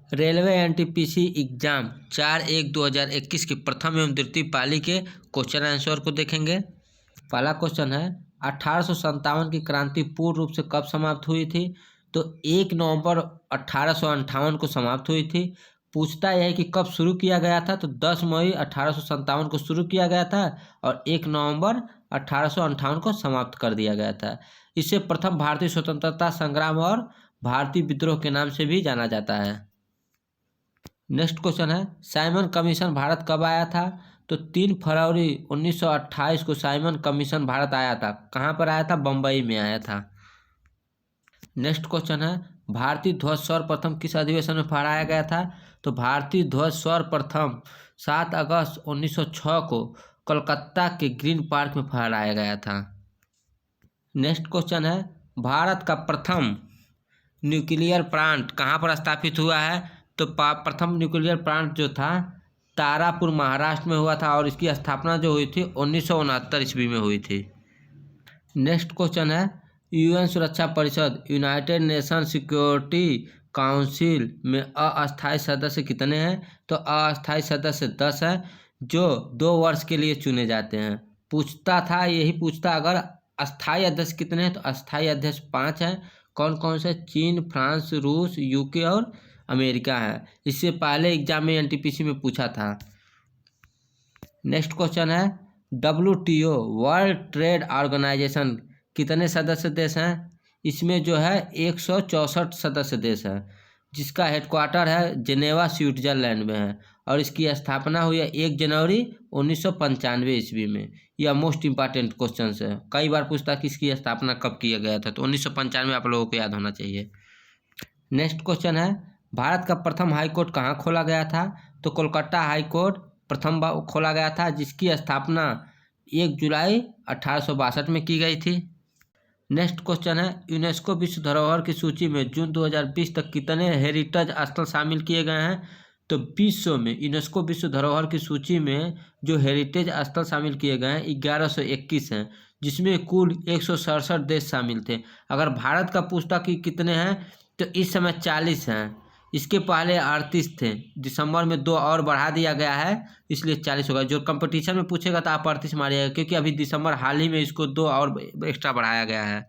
Railway NTPC exam 4/1/2021 की प्रथम एवं द्वितीय पाली के क्वेश्चन आंसर को देखेंगे। पहला क्वेश्चन है 1857 की क्रांति पूर्ण रूप से कब समाप्त हुई थी? तो 1 नवंबर 1858 को समाप्त हुई थी। पूछता यह है कि कब शुरू किया गया था? तो 10 मई 1857 को शुरू किया गया था और 1 नवंबर 1858 को समाप्त कर दिया गया था। इसे प्रथम भारतीय स्वतंत्रता संग्राम और भारतीय विद्रोह के नाम से भी जाना जाता है। नेक्स्ट क्वेश्चन है साइमन कमीशन भारत कब आया था? तो 3 फरवरी 1928 को साइमन कमीशन भारत आया था। कहाँ पर आया था? बम्बई में आया था। नेक्स्ट क्वेश्चन है भारतीय ध्वज सर्वप्रथम किस अधिवेशन में फहराया गया था? तो भारतीय ध्वज सर्वप्रथम 7 अगस्त 1906 को कोलकाता के ग्रीन पार्क में फहराया गया था। नेक्स्ट क्वेश्चन है भारत का प्रथम न्यूक्लियर प्लांट कहाँ पर स्थापित हुआ है? तो प्रथम न्यूक्लियर प्लांट जो था तारापुर महाराष्ट्र में हुआ था और इसकी स्थापना जो हुई थी 1969 ईस्वी में हुई थी। नेक्स्ट क्वेश्चन है यूएन सुरक्षा परिषद यूनाइटेड नेशन सिक्योरिटी काउंसिल में अस्थायी सदस्य कितने हैं? तो अस्थायी सदस्य 10 हैं जो 2 वर्ष के लिए चुने जाते हैं। यही पूछता अगर अस्थायी अध्यक्ष कितने हैं? तो अस्थायी अध्यक्ष 5 हैं। कौन कौन से? चीन, फ्रांस, रूस, यूके और अमेरिका है। इससे पहले एग्जाम में एनटीपीसी में पूछा था। नेक्स्ट क्वेश्चन है WTO वर्ल्ड ट्रेड ऑर्गेनाइजेशन कितने सदस्य देश हैं? इसमें जो है 164 सदस्य देश हैं जिसका हेडक्वार्टर है जेनेवा स्विट्जरलैंड में है और इसकी स्थापना हुई है 1 जनवरी 1995 ईस्वी में। यह मोस्ट इंपॉर्टेंट क्वेश्चन है, कई बार पूछता है कि इसकी स्थापना कब किया गया था। तो 1995 आप लोगों को याद होना चाहिए। नेक्स्ट क्वेश्चन है भारत का प्रथम हाई कोर्ट कहाँ खोला गया था? तो कोलकाता हाई कोर्ट प्रथम बार खोला गया था जिसकी स्थापना 1 जुलाई 1862 में की गई थी। नेक्स्ट क्वेश्चन है यूनेस्को विश्व धरोहर की सूची में जून 2020 तक कितने हेरिटेज स्थल शामिल किए गए हैं? तो विश्व में यूनेस्को विश्व धरोहर की सूची में जो हेरिटेज स्थल शामिल किए गए हैं 1121 हैं जिसमें कुल 167 देश शामिल थे। अगर भारत का पूछता कि कितने हैं तो इस समय 40 हैं। इसके पहले 38 थे, दिसंबर में 2 और बढ़ा दिया गया है इसलिए 40 होगा। जो कंपटीशन में पूछेगा तो आप 38 मारिएगा क्योंकि अभी दिसंबर हाल ही में इसको 2 और एक्स्ट्रा बढ़ाया गया है।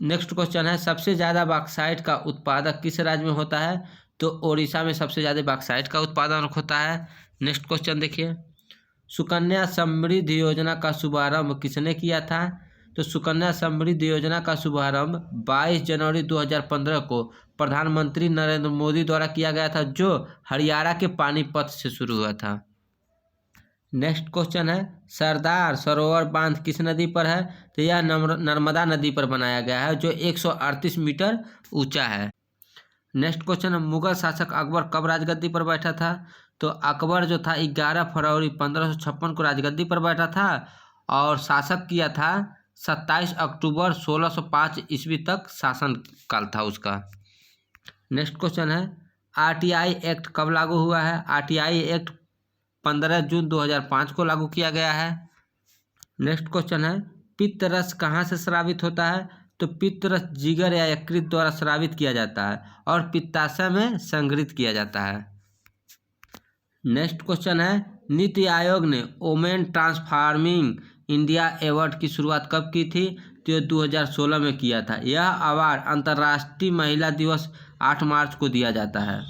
नेक्स्ट क्वेश्चन है सबसे ज़्यादा बॉक्साइट का उत्पादक किस राज्य में होता है? तो ओडिशा में सबसे ज़्यादा बॉक्साइट का उत्पादन होता है। नेक्स्ट क्वेश्चन देखिए सुकन्या समृद्धि योजना का शुभारंभ किसने किया था? तो सुकन्या समृद्धि योजना का शुभारंभ 22 जनवरी 2015 को प्रधानमंत्री नरेंद्र मोदी द्वारा किया गया था जो हरियाणा के पानीपत से शुरू हुआ था। नेक्स्ट क्वेश्चन है सरदार सरोवर बांध किस नदी पर है? तो यह नर्मदा नदी पर बनाया गया है जो 138 मीटर ऊंचा है। नेक्स्ट क्वेश्चन है मुगल शासक अकबर कब राजगद्दी पर बैठा था? तो अकबर जो था 11 फरवरी 1556 को राजगद्दी पर बैठा था और शासक किया था 27 अक्टूबर 1605 ईस्वी तक शासन काल था उसका। नेक्स्ट क्वेश्चन है आरटीआई एक्ट कब लागू हुआ है? आरटीआई एक्ट 15 जून 2005 को लागू किया गया है। नेक्स्ट क्वेश्चन है पित्त रस कहाँ से स्रावित होता है? तो पित्त रस जिगर या यकृत द्वारा स्रावित किया जाता है और पित्ताशय में संग्रहित किया जाता है। नेक्स्ट क्वेश्चन है नीति आयोग ने वोमेन ट्रांसफॉर्मिंग इंडिया अवार्ड की शुरुआत कब की थी? तो यह 2016 में किया था। यह अवार्ड अंतर्राष्ट्रीय महिला दिवस 8 मार्च को दिया जाता है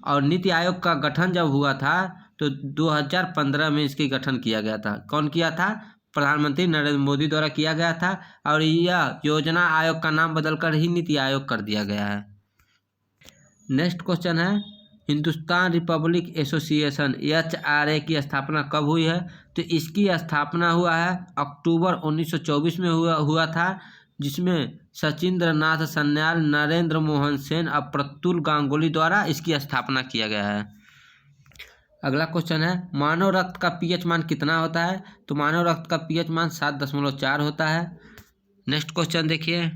और नीति आयोग का गठन जब हुआ था तो 2015 में इसकी गठन किया गया था। कौन किया था? प्रधानमंत्री नरेंद्र मोदी द्वारा किया गया था और यह योजना आयोग का नाम बदलकर ही नीति आयोग कर दिया गया है। नेक्स्ट क्वेश्चन है हिंदुस्तान रिपब्लिक एसोसिएशन HRA की स्थापना कब हुई है? तो इसकी स्थापना हुआ है अक्टूबर 1924 में हुआ था जिसमें सचिंद्र नाथ सन्याल, नरेंद्र मोहन सेन और प्रतुल गांगुली द्वारा इसकी स्थापना किया गया है। अगला क्वेश्चन है मानव रक्त का पीएच मान कितना होता है? तो मानव रक्त का पीएच मान 7.4 होता है। नेक्स्ट क्वेश्चन देखिए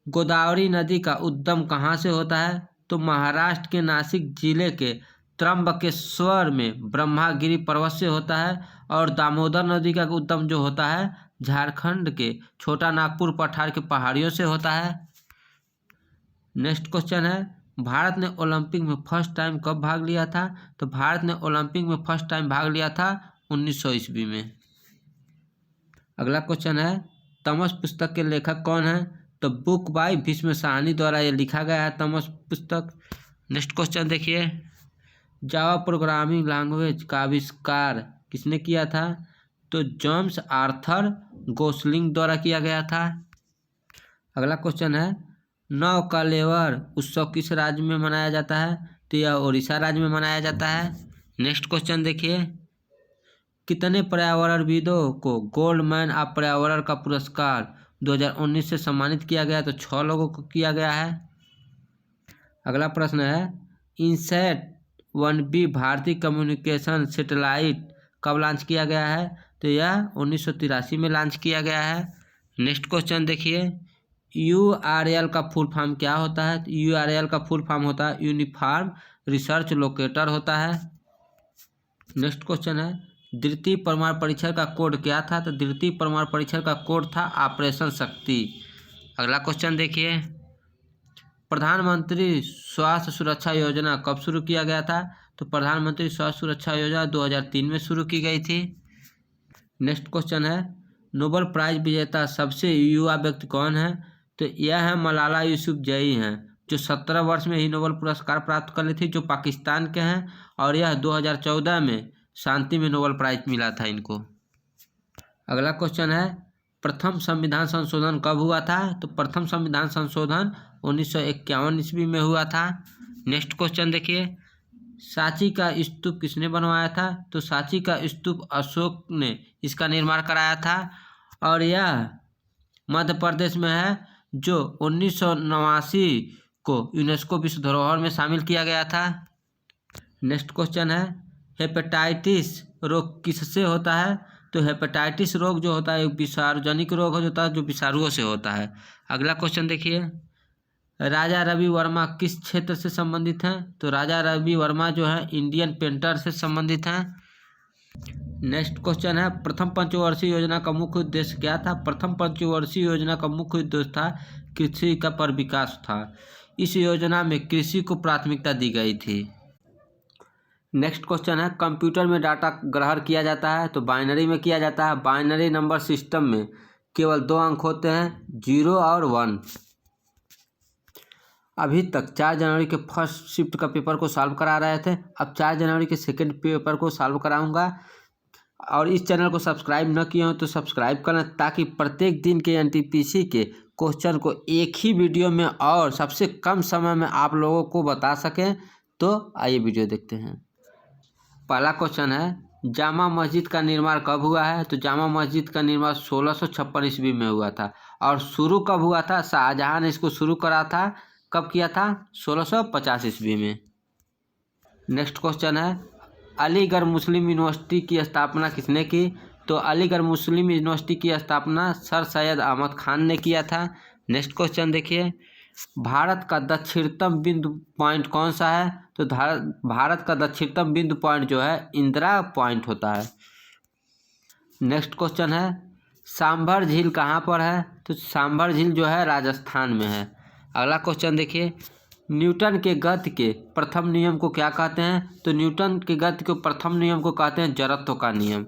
गोदावरी नदी का उद्गम कहाँ से होता है? तो महाराष्ट्र के नासिक जिले के त्र्यंबकेश्वर में ब्रह्मागिरी पर्वत से होता है और दामोदर नदी का उद्गम जो होता है झारखंड के छोटा नागपुर पठार के पहाड़ियों से होता है। नेक्स्ट क्वेश्चन है भारत ने ओलंपिक में फर्स्ट टाइम कब भाग लिया था? तो भारत ने ओलंपिक में फर्स्ट टाइम भाग लिया था 1900 ईस्वी में। अगला क्वेश्चन है तमस पुस्तक के लेखक कौन है? तो बुक बाय भीष्म साहनी द्वारा ये लिखा गया है तमस पुस्तक। नेक्स्ट क्वेश्चन देखिए, जावा प्रोग्रामिंग लैंग्वेज का आविष्कार किसने किया था? तो जेम्स आर्थर गोसलिंग द्वारा किया गया था। अगला क्वेश्चन है नौकालेवर उत्सव किस राज्य में मनाया जाता है? तो यह उड़ीसा राज्य में मनाया जाता है। नेक्स्ट क्वेश्चन देखिए, कितने पर्यावरणविदों को गोल्डमैन ऑफ पर्यावरण का पुरस्कार 2019 से सम्मानित किया गया? तो 6 लोगों को किया गया है। अगला प्रश्न है इनसैट 1B भारतीय कम्युनिकेशन सैटेलाइट कब लॉन्च किया गया है? तो यह 1983 में लॉन्च किया गया है। नेक्स्ट क्वेश्चन देखिए, URL का फुल फॉर्म क्या होता है? तो URL का फुल फॉर्म होता है यूनिफॉर्म रिसर्च लोकेटर होता है। नेक्स्ट क्वेश्चन है द्वितीय परमाणु परीक्षण का कोड क्या था? तो द्वितीय परमाणु परीक्षण का कोड था ऑपरेशन शक्ति। अगला क्वेश्चन देखिए, प्रधानमंत्री स्वास्थ्य सुरक्षा योजना कब शुरू किया गया था? तो प्रधानमंत्री स्वास्थ्य सुरक्षा योजना 2003 में शुरू की गई थी। नेक्स्ट क्वेश्चन है नोबेल प्राइज विजेता सबसे युवा व्यक्ति कौन है? तो यह है मलाला यूसुफजई हैं, जो 17 वर्ष में ही नोबेल पुरस्कार प्राप्त कर ली थी, जो पाकिस्तान के हैं, और यह 2014 में शांति में नोबेल प्राइज मिला था इनको। अगला क्वेश्चन है प्रथम संविधान संशोधन कब हुआ था? तो प्रथम संविधान संशोधन 1951 ईस्वी में हुआ था। नेक्स्ट क्वेश्चन देखिए, सांची का स्तूप किसने बनवाया था? तो सांची का स्तूप अशोक ने इसका निर्माण कराया था, और यह मध्य प्रदेश में है, जो 1989 को यूनेस्को विश्व धरोहर में शामिल किया गया था। नेक्स्ट क्वेश्चन है हेपेटाइटिस रोग किससे होता है? तो हेपेटाइटिस रोग जो होता है एक विषाणुजनित रोग होता है, जो विषाणुओं से होता है। अगला क्वेश्चन देखिए, राजा रवि वर्मा किस क्षेत्र से संबंधित हैं? तो राजा रवि वर्मा जो है इंडियन पेंटर से संबंधित हैं। नेक्स्ट क्वेश्चन है प्रथम पंचवर्षीय योजना का मुख्य उद्देश्य क्या था? प्रथम पंचवर्षीय योजना का मुख्य उद्देश्य था कृषि का पर विकास था। इस योजना में कृषि को प्राथमिकता दी गई थी। नेक्स्ट क्वेश्चन है कंप्यूटर में डाटा ग्रहण किया जाता है तो बाइनरी में किया जाता है। बाइनरी नंबर सिस्टम में केवल 2 अंक होते हैं, 0 और 1। अभी तक 4 जनवरी के फर्स्ट शिफ्ट का पेपर को सॉल्व करा रहे थे, अब 4 जनवरी के सेकंड पेपर को सॉल्व कराऊंगा। और इस चैनल को सब्सक्राइब न किए हो तो सब्सक्राइब करना, ताकि प्रत्येक दिन के NTPC के क्वेश्चन को एक ही वीडियो में और सबसे कम समय में आप लोगों को बता सकें। तो आइए वीडियो देखते हैं। पहला क्वेश्चन है जामा मस्जिद का निर्माण कब हुआ है? तो जामा मस्जिद का निर्माण 1656 ईस्वी में हुआ था। और शुरू कब हुआ था? शाहजहां ने इसको शुरू करा था। कब किया था? 1650 ईस्वी में। नेक्स्ट क्वेश्चन है अलीगढ़ मुस्लिम यूनिवर्सिटी की स्थापना किसने की? तो अलीगढ़ मुस्लिम यूनिवर्सिटी की स्थापना सर सैयद अहमद खान ने किया था। नेक्स्ट क्वेश्चन देखिए, भारत का दक्षिणतम बिंदु पॉइंट कौन सा है? तो भारत का दक्षिणतम बिंदु पॉइंट जो है इंदिरा पॉइंट होता है। नेक्स्ट क्वेश्चन है सांभर झील कहाँ पर है? तो सांभर झील जो है राजस्थान में है। अगला क्वेश्चन देखिए, न्यूटन के गति के प्रथम नियम को क्या कहते हैं? तो न्यूटन के गति के प्रथम नियम को कहते हैं जड़त्व का नियम।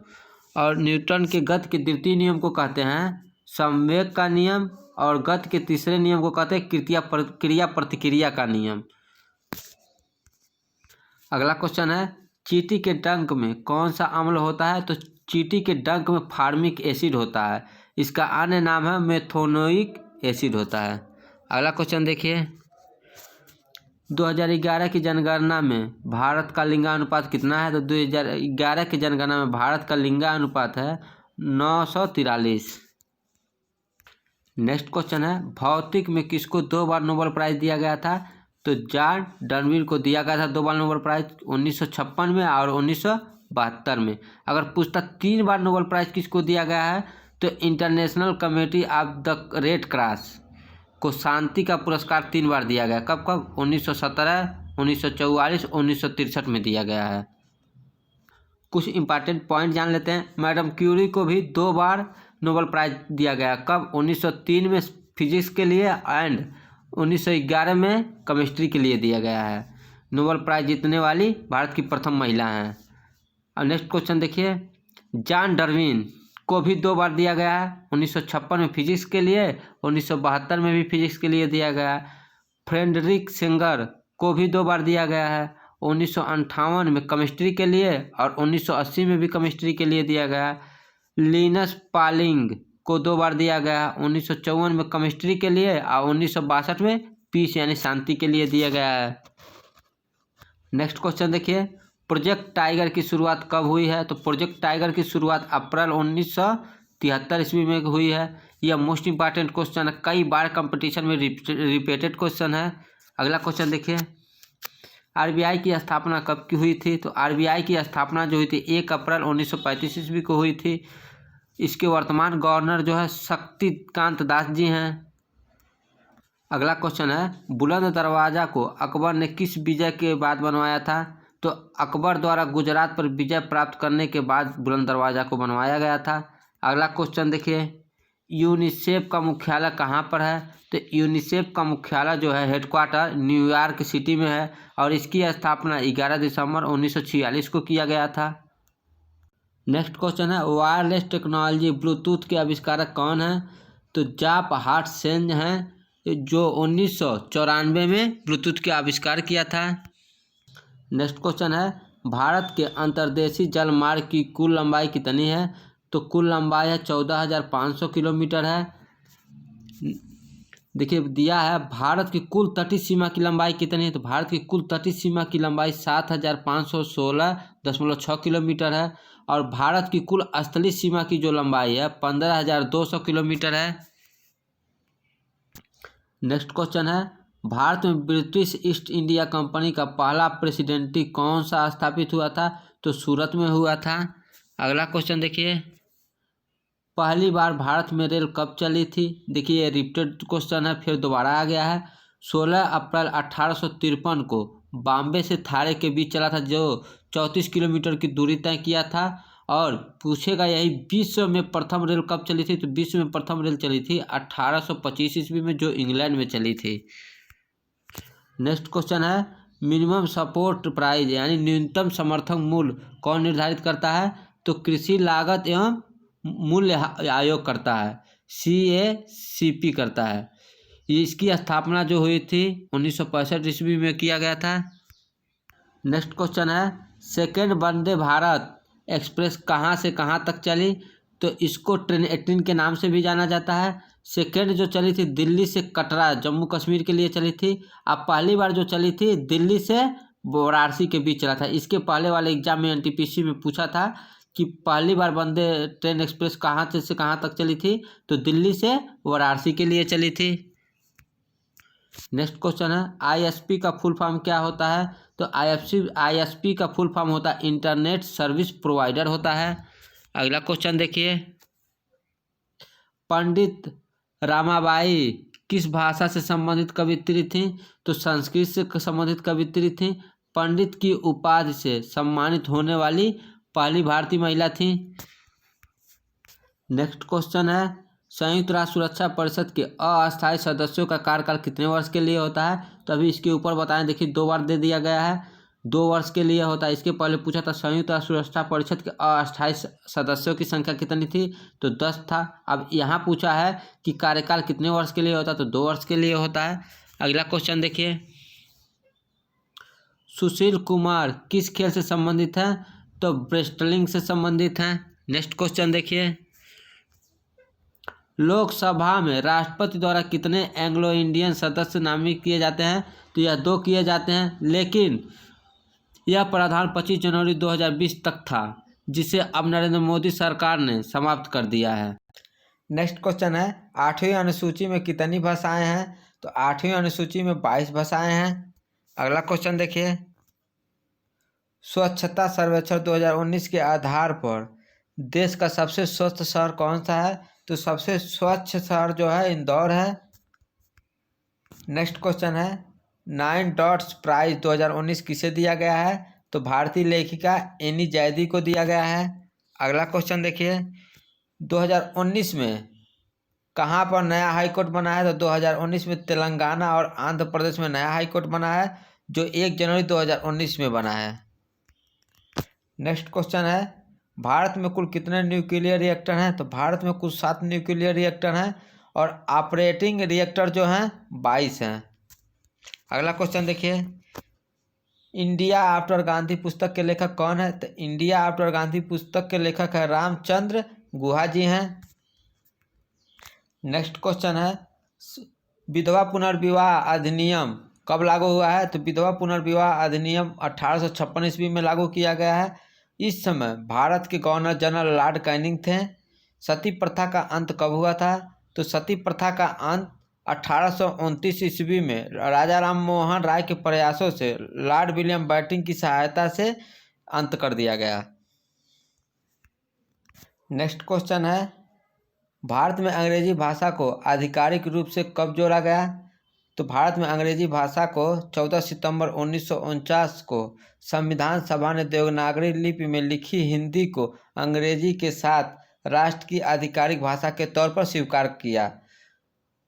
और न्यूटन के गति के द्वितीय नियम को कहते हैं संवेग का नियम। और गति के तीसरे नियम को कहते हैं क्रिया प्रतिक्रिया का नियम। अगला क्वेश्चन है चींटी के डंक में कौन सा अम्ल होता है? तो चींटी के डंक में फार्मिक एसिड होता है। इसका अन्य नाम है मेथोनोइक एसिड होता है। अगला क्वेश्चन देखिए, 2011 की जनगणना में भारत का लिंगानुपात कितना है? तो 2011 की जनगणना में भारत का लिंगानुपात है 943। नेक्स्ट क्वेश्चन है भौतिक में किसको 2 बार नोबेल प्राइज दिया गया था? तो जॉन डनवीर को दिया गया था 2 बार नोबेल प्राइज, 1956 में और 1972 में। अगर पूछता 3 बार नोबेल प्राइज किसको दिया गया है? तो international committee of the red cross को शांति का पुरस्कार 3 बार दिया गया। कब कब? 1917, 1944, 1963 में दिया गया है। कुछ इंपॉर्टेंट पॉइंट जान लेते हैं। मैडम क्यूरी को भी 2 बार नोबेल प्राइज दिया गया। कब? 1903 में फिजिक्स के लिए एंड 1911 में केमिस्ट्री के लिए दिया गया है। नोबेल प्राइज जीतने वाली भारत की प्रथम महिला हैं। अब नेक्स्ट क्वेश्चन देखिए, जॉन डार्विन को भी 2 बार दिया गया है। 1956 में फिजिक्स के लिए, 1972 में भी फिजिक्स के लिए दिया गया है। फ्रेडरिक सेंगर को भी 2 बार दिया गया है। 1958 में केमिस्ट्री के लिए और 1980 में भी केमिस्ट्री के लिए दिया गया है। लिनस पॉलिंग को 2 बार दिया गया। 1954 में केमिस्ट्री के लिए और 1962 में पीस यानी शांति के लिए दिया गया है। नेक्स्ट क्वेश्चन देखिए, प्रोजेक्ट टाइगर की शुरुआत कब हुई है? तो प्रोजेक्ट टाइगर की शुरुआत अप्रैल 1973 ईस्वी में हुई है। यह मोस्ट इंपॉर्टेंट क्वेश्चन है, कई बार कंपटीशन में रिपीटेड क्वेश्चन है। अगला क्वेश्चन देखिए, आरबीआई की स्थापना कब की हुई थी? तो आरबीआई की स्थापना जो हुई थी 1 अप्रैल 1935 ईस्वी को हुई थी। इसके वर्तमान गवर्नर जो है शक्तिकांत दास जी हैं। अगला क्वेश्चन है, बुलंद दरवाजा को अकबर ने किस विजय के बाद बनवाया था? तो अकबर द्वारा गुजरात पर विजय प्राप्त करने के बाद बुलंद दरवाजा को बनवाया गया था। अगला क्वेश्चन देखिए, यूनिसेफ का मुख्यालय कहाँ पर है? तो यूनिसेफ का मुख्यालय जो है हेडक्वार्टर न्यूयॉर्क सिटी में है और इसकी स्थापना 11 दिसंबर 1946 को किया गया था। नेक्स्ट क्वेश्चन है, वायरलेस टेक्नोलॉजी ब्लूटूथ के आविष्कारक कौन है? तो जाप हार्टसेन हैं, जो 1994 में ब्लूटूथ का आविष्कार किया था। नेक्स्ट क्वेश्चन है, भारत के अंतर्देशीय जल मार्ग की कुल लंबाई कितनी है? तो कुल लंबाई है 14,500 किलोमीटर है। देखिए दिया है भारत की कुल तटीय सीमा की लंबाई कितनी है? तो भारत की कुल तटीय सीमा की लंबाई 7,516.6 किलोमीटर है और भारत की कुल स्थलीय सीमा की जो लंबाई है 15,200 किलोमीटर है। नेक्स्ट क्वेश्चन है, भारत में ब्रिटिश ईस्ट इंडिया कंपनी का पहला प्रेसिडेंटी कौन सा स्थापित हुआ था? तो सूरत में हुआ था। अगला क्वेश्चन देखिए, पहली बार भारत में रेल कब चली थी? देखिए ये रिपीटेड क्वेश्चन है, फिर दोबारा आ गया है। 16 अप्रैल 1853 को बॉम्बे से थाने के बीच चला था, जो 34 किलोमीटर की दूरी तय किया था। और पूछेगा यही विश्व में प्रथम रेल कब चली थी? तो विश्व में प्रथम रेल चली थी 1825 ईस्वी में, जो इंग्लैंड में चली थी। नेक्स्ट क्वेश्चन है, मिनिमम सपोर्ट प्राइस यानी न्यूनतम समर्थन मूल्य कौन निर्धारित करता है? तो कृषि लागत एवं मूल्य आयोग करता है, CACP करता है। इसकी स्थापना जो हुई थी 1965 ईस्वी में किया गया था। नेक्स्ट क्वेश्चन है, सेकेंड वंदे भारत एक्सप्रेस कहाँ से कहाँ तक चली? तो इसको ट्रेन 18 के नाम से भी जाना जाता है। सेकेंड जो चली थी दिल्ली से कटरा जम्मू कश्मीर के लिए चली थी। अब पहली बार जो चली थी दिल्ली से वाराणसी के बीच चला था। इसके पहले वाले एग्जाम में NTPC में पूछा था कि पहली बार वंदे ट्रेन एक्सप्रेस कहाँ से कहाँ तक चली थी? तो दिल्ली से वाराणसी के लिए चली थी। नेक्स्ट क्वेश्चन है, ISP का फुल फॉर्म क्या होता है? तो ISP का फुल फॉर्म होता है इंटरनेट सर्विस प्रोवाइडर होता है। अगला क्वेश्चन देखिए, पंडित रामाबाई किस भाषा से संबंधित कवियत्री थी? तो संस्कृत से संबंधित कवियत्री थी। पंडित की उपाधि से सम्मानित होने वाली पहली भारतीय महिला थी। नेक्स्ट क्वेश्चन है, संयुक्त राष्ट्र सुरक्षा परिषद के अस्थायी सदस्यों का कार्यकाल कितने वर्ष के लिए होता है? तो अभी इसके ऊपर बताएं, देखिए 2 बार दे दिया गया है, 2 वर्ष के लिए होता है। इसके पहले पूछा था संयुक्त राष्ट्र सुरक्षा परिषद के अस्थायी सदस्यों की संख्या कितनी थी? तो 10 था। अब यहाँ पूछा है कि कार्यकाल कितने वर्ष के लिए होता है? तो 2 वर्ष के लिए होता है। अगला क्वेश्चन देखिए, सुशील कुमार किस खेल से संबंधित है? तो रेसलिंग से संबंधित है। नेक्स्ट क्वेश्चन देखिए, लोकसभा में राष्ट्रपति द्वारा कितने एंग्लो इंडियन सदस्य नामित किए जाते हैं? तो यह 2 किए जाते हैं, लेकिन यह प्रावधान 25 जनवरी 2020 तक था, जिसे अब नरेंद्र मोदी सरकार ने समाप्त कर दिया है। नेक्स्ट क्वेश्चन है, 8वीं अनुसूची में कितनी भाषाएं हैं? तो 8वीं अनुसूची में 22 भाषाएं हैं। अगला क्वेश्चन देखिए, स्वच्छता सर्वेक्षण 2019 के आधार पर देश का सबसे स्वच्छ शहर कौन सा है? तो सबसे स्वच्छ शहर जो है इंदौर है। नेक्स्ट क्वेश्चन है, 9 डॉट्स प्राइज 2019 किसे दिया गया है? तो भारतीय लेखिका एनी जैदी को दिया गया है। अगला क्वेश्चन देखिए, 2019 में कहाँ पर नया हाई कोर्ट बना है? तो 2019 में तेलंगाना और आंध्र प्रदेश में नया हाई कोर्ट बना है, जो 1 जनवरी 2019 में बना है। नेक्स्ट क्वेश्चन है, भारत में कुल कितने न्यूक्लियर रिएक्टर हैं? तो भारत में कुल 7 न्यूक्लियर रिएक्टर हैं और ऑपरेटिंग रिएक्टर जो हैं 22 हैं। अगला क्वेश्चन देखिए, इंडिया आफ्टर गांधी पुस्तक के लेखक कौन है? तो इंडिया आफ्टर गांधी पुस्तक के लेखक है रामचंद्र गुहा जी हैं। नेक्स्ट क्वेश्चन है, विधवा पुनर्विवाह अधिनियम कब लागू हुआ है? तो विधवा पुनर्विवाह अधिनियम 1856 ईस्वी में लागू किया गया है। इस समय भारत के गवर्नर जनरल लॉर्ड कैनिंग थे। सती प्रथा का अंत कब हुआ था? तो सती प्रथा का अंत 1829 ईस्वी में राजा राम मोहन राय के प्रयासों से लॉर्ड विलियम बेंटिंक की सहायता से अंत कर दिया गया। नेक्स्ट क्वेश्चन है, भारत में अंग्रेजी भाषा को आधिकारिक रूप से कब जोड़ा गया? तो भारत में अंग्रेजी भाषा को 14 सितंबर 1949 को संविधान सभा ने देवनागरी लिपि में लिखी हिंदी को अंग्रेजी के साथ राष्ट्र की आधिकारिक भाषा के तौर पर स्वीकार किया।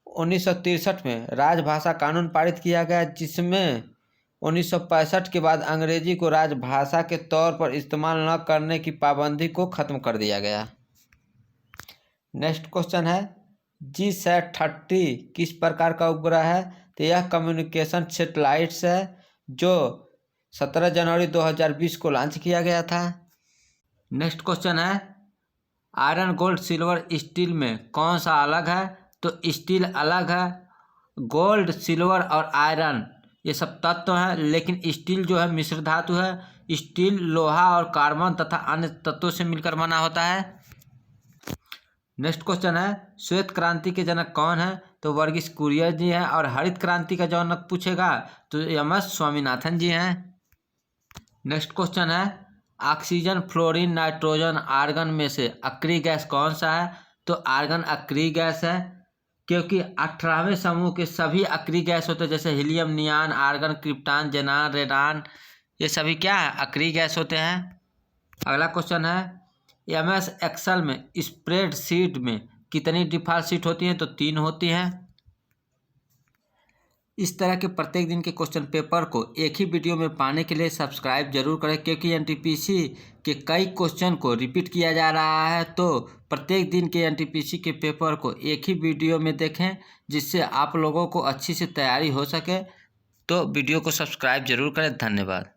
1963 में राजभाषा कानून पारित किया गया, जिसमें 1965 के बाद अंग्रेजी को राजभाषा के तौर पर इस्तेमाल न करने की पाबंदी को खत्म कर दिया गया। नेक्स्ट क्वेश्चन है, GSAT-30 किस प्रकार का उपग्रह है? तो यह कम्युनिकेशन सैटेलाइट्स है, जो 17 जनवरी 2020 को लॉन्च किया गया था। नेक्स्ट क्वेश्चन है, आयरन गोल्ड सिल्वर स्टील में कौन सा अलग है? तो स्टील अलग है, गोल्ड सिल्वर और आयरन ये सब तत्व हैं, लेकिन स्टील जो है मिश्र धातु है। स्टील लोहा और कार्बन तथा अन्य तत्वों से मिलकर बना होता है। नेक्स्ट क्वेश्चन है, श्वेत क्रांति के जनक कौन है? तो वर्गीस कुरियन जी हैं। और हरित क्रांति का जनक पूछेगा तो MS स्वामीनाथन जी हैं। नेक्स्ट क्वेश्चन है, ऑक्सीजन, फ्लोरीन, नाइट्रोजन, आर्गन में से अक्रिय गैस कौन सा है? तो आर्गन अक्रिय गैस है, क्योंकि 18वें समूह के सभी अक्रिय गैस होते हैं, जैसे हीलियम, नियान, आर्गन, क्रिप्टॉन, जेनान, रेडान, ये सभी क्या है? अक्रिय गैस होते हैं। अगला क्वेश्चन है, MS एक्सेल में स्प्रेडशीट में कितनी डिफ़ॉल्ट शीट होती हैं? तो 3 होती हैं। इस तरह के प्रत्येक दिन के क्वेश्चन पेपर को एक ही वीडियो में पाने के लिए सब्सक्राइब जरूर करें, क्योंकि NTPC के कई क्वेश्चन को रिपीट किया जा रहा है। तो प्रत्येक दिन के NTPC के पेपर को एक ही वीडियो में देखें, जिससे आप लोगों को अच्छी से तैयारी हो सके। तो वीडियो को सब्सक्राइब जरूर करें। धन्यवाद।